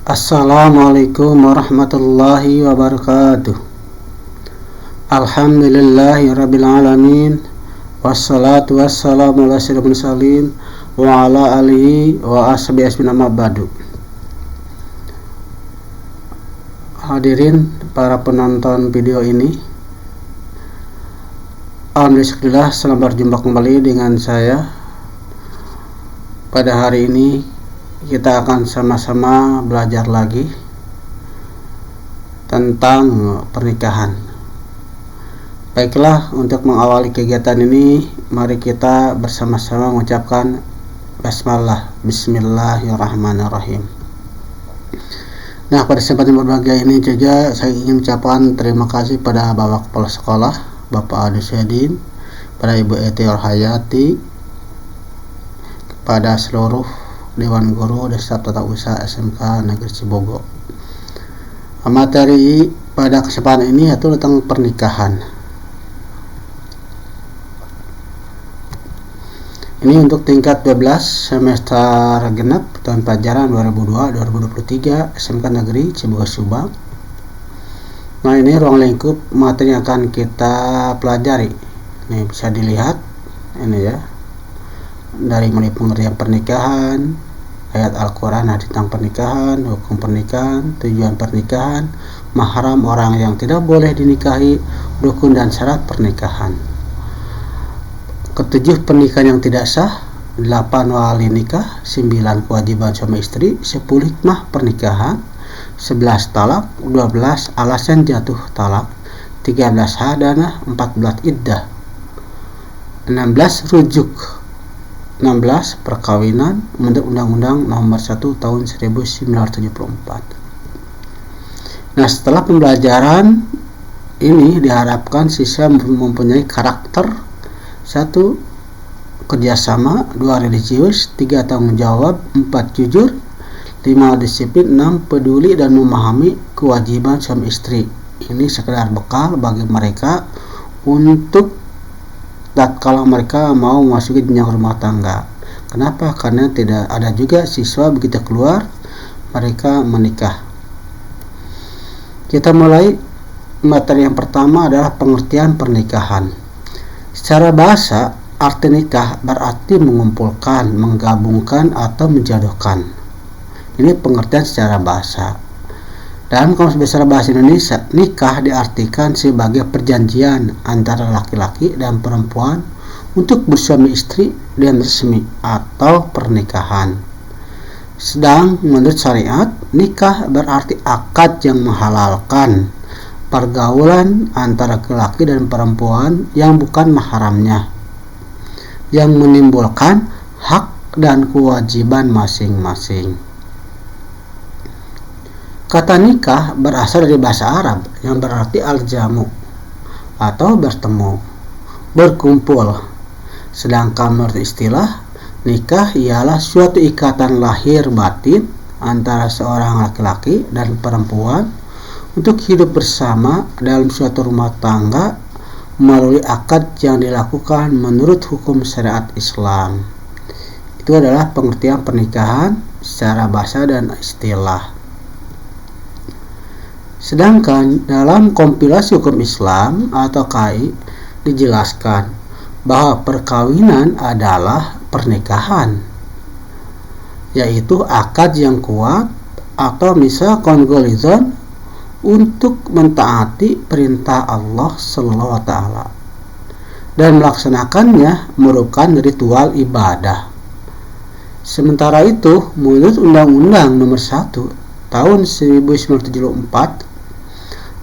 Assalamualaikum warahmatullahi wabarakatuh. Alhamdulillahirabbil alamin. Wassalatu wassalamu ala sayyidil mursalin wa ala alihi wa ashabihi ajmain, amma ba'du. Hadirin para penonton video ini, alhamdulillah selamat berjumpa kembali dengan saya. Pada hari ini kita akan sama-sama belajar lagi tentang pernikahan. Baiklah, untuk mengawali kegiatan ini, mari kita bersama-sama mengucapkan basmalah, bismillahirrahmanirrahim. Nah, pada kesempatan berbahagia ini juga saya ingin mengucapkan terima kasih pada Bapak Kepala Sekolah, Bapak Adi Syedin, pada Ibu Eti Hayati, pada seluruh Dewan Guru dan staf tata usaha SMK Negeri Cibogo. Materi pada kesempatan ini yaitu tentang pernikahan. Ini untuk tingkat 12 semester genap tahun pelajaran 2002-2023 SMK Negeri Cibogo Subang. Nah, ini ruang lingkup materi yang akan kita pelajari. Ini bisa dilihat ini ya, dari mulai pengertian pernikahan, ayat Al-Quran tentang pernikahan, hukum pernikahan, tujuan pernikahan, mahram orang yang tidak boleh dinikahi, rukun dan syarat pernikahan. Ketujuh pernikahan yang tidak sah, 8 wali nikah, 9 kewajiban suami istri, 10 hikmah pernikahan, 11 talak, 12 alasan jatuh talak, 13 hadanah, 14 iddah, 16 rujuk, 16 perkawinan menurut Undang-Undang Nomor 1 Tahun 1974. Nah, setelah pembelajaran ini diharapkan siswa mempunyai karakter: 1. Kerjasama, 2. religius, 3. tanggung jawab, 4. jujur, 5. disiplin, 6. peduli dan memahami kewajiban suami istri. Ini sekedar bekal bagi mereka untuk tatkala mereka mau memasuki jenjang rumah tangga. Kenapa? Karena tidak ada juga siswa begitu keluar mereka menikah. Kita mulai. Materi yang pertama adalah pengertian pernikahan. Secara bahasa, arti nikah berarti mengumpulkan, menggabungkan atau menjodohkan. Ini pengertian secara bahasa. Dalam Kamus Besar Bahasa Indonesia, nikah diartikan sebagai perjanjian antara laki-laki dan perempuan untuk bersuami istri dan resmi atau pernikahan. Sedang menurut syariat, nikah berarti akad yang menghalalkan pergaulan antara laki-laki dan perempuan yang bukan mahramnya, yang menimbulkan hak dan kewajiban masing-masing. Kata nikah berasal dari bahasa Arab yang berarti al-jamu atau bertemu, berkumpul. Sedangkan menurut istilah, nikah ialah suatu ikatan lahir batin antara seorang laki-laki dan perempuan untuk hidup bersama dalam suatu rumah tangga melalui akad yang dilakukan menurut hukum syariat Islam. Itu adalah pengertian pernikahan secara bahasa dan istilah. Sedangkan dalam kompilasi hukum Islam atau KAI dijelaskan bahwa perkawinan adalah pernikahan, yaitu akad yang kuat atau misal kongolizon untuk mentaati perintah Allah SWT dan melaksanakannya merupakan ritual ibadah. Sementara itu, menurut Undang-Undang Nomor 1 Tahun 1974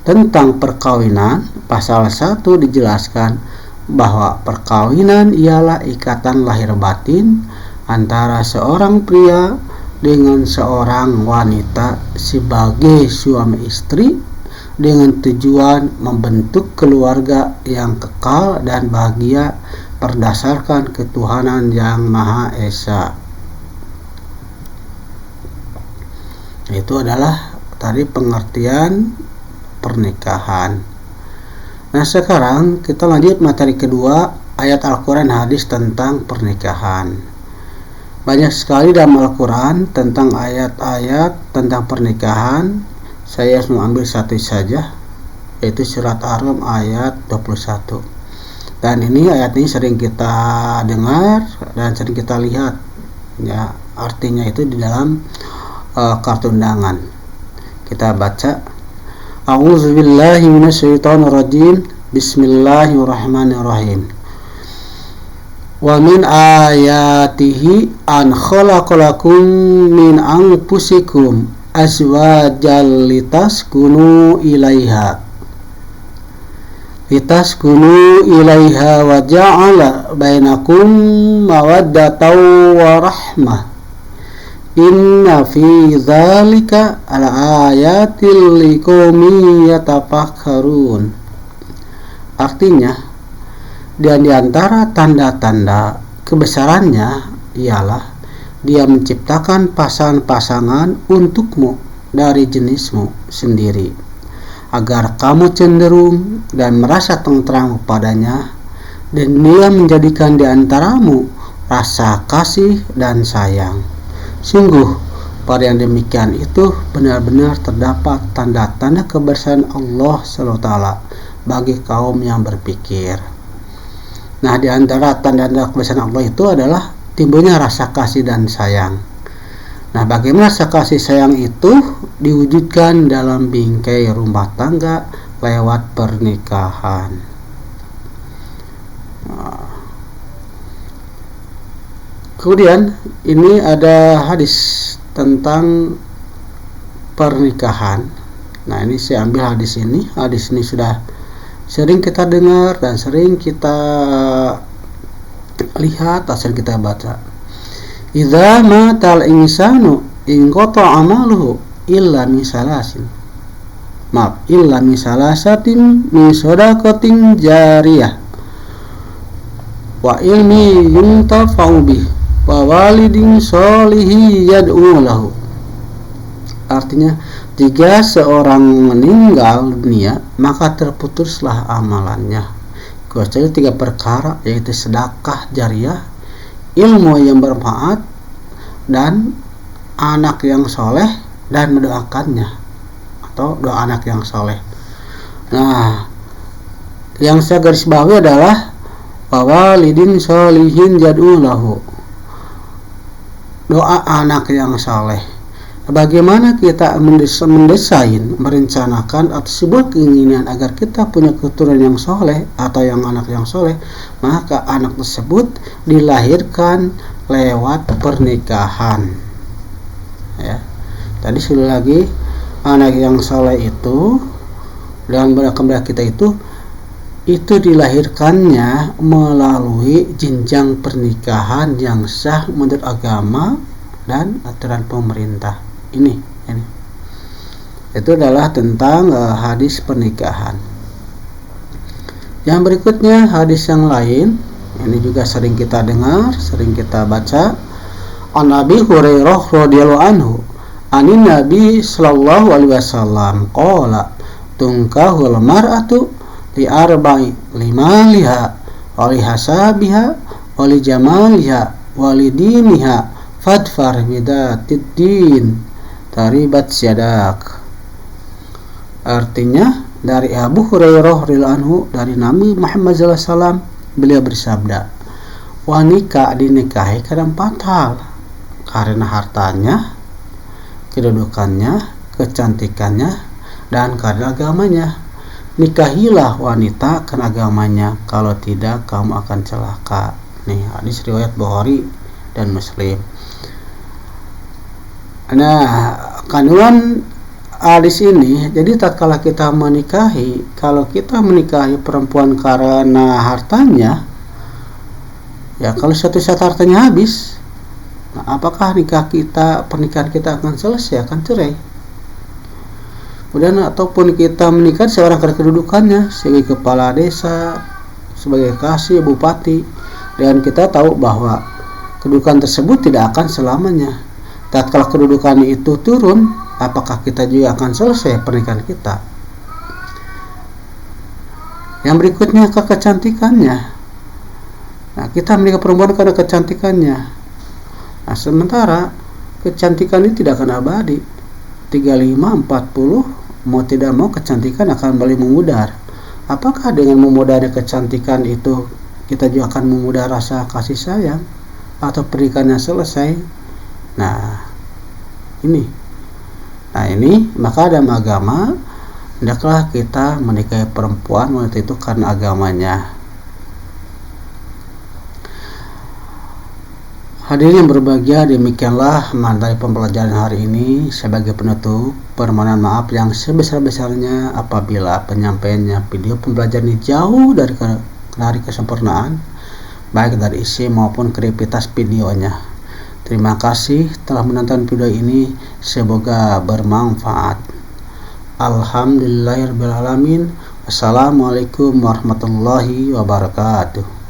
tentang perkawinan, pasal 1 dijelaskan bahwa perkawinan ialah ikatan lahir batin antara seorang pria dengan seorang wanita sebagai suami istri dengan tujuan membentuk keluarga yang kekal dan bahagia berdasarkan ketuhanan yang Maha Esa. Itu adalah tadi pengertian pernikahan. Nah, sekarang kita lanjut materi kedua, ayat Al-Quran hadis tentang pernikahan. Banyak sekali dalam Al-Quran tentang ayat-ayat tentang pernikahan. Saya mengambil satu saja, yaitu surat Ar-Rum ayat 21. Dan ini ayat ini sering kita dengar dan sering kita lihat, ya, artinya itu di dalam kartu undangan. Kita baca, A'udzubillahi minasyaitonirrajim. Bismillahirrahmanirrahim. Wa min ayatihi an khalaqalakum min anfusikum azwajan litaskunu ilaiha wa ja'ala bainakum mawaddatan wa rahmah. Inna fi dzalika ayatil liqaumin yatafakkarun. Artinya, dan di antara tanda-tanda kebesarannya ialah Dia menciptakan pasangan-pasangan untukmu dari jenismu sendiri, agar kamu cenderung dan merasa tenteram kepadanya, dan Dia menjadikan di antaramu rasa kasih dan sayang. Sungguh, pada yang demikian itu benar-benar terdapat tanda-tanda kebesaran Allah SWT bagi kaum yang berpikir. Nah, di antara tanda-tanda kebesaran Allah itu adalah timbulnya rasa kasih dan sayang. Nah, bagaimana rasa kasih sayang itu diwujudkan dalam bingkai rumah tangga lewat pernikahan. Kemudian ini ada hadis tentang pernikahan. Nah, ini saya ambil hadis ini. Hadis ini sudah sering kita dengar dan sering kita lihat, sering kita baca. Idza matal insanu inqata amaluhu illa min salasatin min shadaqatin jariyah wa ilmi yuntafa'u bih wa walidin sholihi yad'u lahu. Artinya, jika seorang meninggal dunia, maka terputuslah amalannya, kecuali 3 perkara, yaitu sedekah jariah, ilmu yang bermanfaat, dan anak yang soleh dan mendoakannya, atau doa anak yang soleh. Nah, yang saya garis bawahi adalah wawalidin sholihin yad'u lahu, doa anak yang soleh. Bagaimana kita mendesain, merencanakan atau sebuah keinginan agar kita punya keturunan yang soleh atau yang anak yang soleh, maka anak tersebut dilahirkan lewat pernikahan. Ya, tadi sekali lagi, anak yang soleh itu dan kemudian kita itu dilahirkannya melalui jenjang pernikahan yang sah menurut agama dan aturan pemerintah. Ini itu adalah tentang hadis pernikahan. Yang berikutnya hadis yang lain, ini juga sering kita dengar, sering kita baca. An Abi Hurairah radhiyallahu anhu, anin Nabi sallallahu alaihi wasallam qala tunkahul mar'atu li arba'i limaliha wa li hasabiha wa li jamaliha wa li diniha fadfar bidatid din taribat syadak. Artinya, dari Abu Hurairah radhiyallahu anhu, dari Nabi Muhammad SAW, beliau bersabda, wanita dinikahi karena 4 hal: karena hartanya, kedudukannya, kecantikannya, dan karena agamanya. Nikahilah wanita karena agamanya, kalau tidak kamu akan celaka. Nih, hadis riwayat Bukhari dan Muslim. Nah, kandungan hadis ini, jadi tatkala kita menikahi, kalau kita menikahi perempuan karena hartanya, ya kalau suatu saat hartanya habis, nah, apakah pernikahan kita akan selesai, akan cerai? Kemudian ataupun kita menikah seorang karena kedudukannya sebagai kepala desa, sebagai kasih, bupati, dan kita tahu bahwa kedudukan tersebut tidak akan selamanya. Tatkala kedudukan itu turun, apakah kita juga akan selesai pernikahan kita? Yang berikutnya, kecantikannya. Nah, kita menikah perempuan karena kecantikannya. Nah, sementara kecantikan ini tidak akan abadi. 35, 40, mau tidak mau kecantikan akan kembali memudar. Apakah dengan memudarnya kecantikan itu kita juga akan memudar rasa kasih sayang atau pernikahannya selesai? Nah, ini maka dalam agama hendaklah kita menikahi perempuan wanita itu karena agamanya. Hadirin yang berbahagia, demikianlah materi pembelajaran hari ini. Sebagai penutup, permohonan maaf yang sebesar-besarnya apabila penyampaiannya video pembelajaran ini jauh dari kesempurnaan, baik dari isi maupun kreativitas videonya. Terima kasih telah menonton video ini, semoga bermanfaat. Alhamdulillahirrahmanirrahim. Wassalamualaikum warahmatullahi wabarakatuh.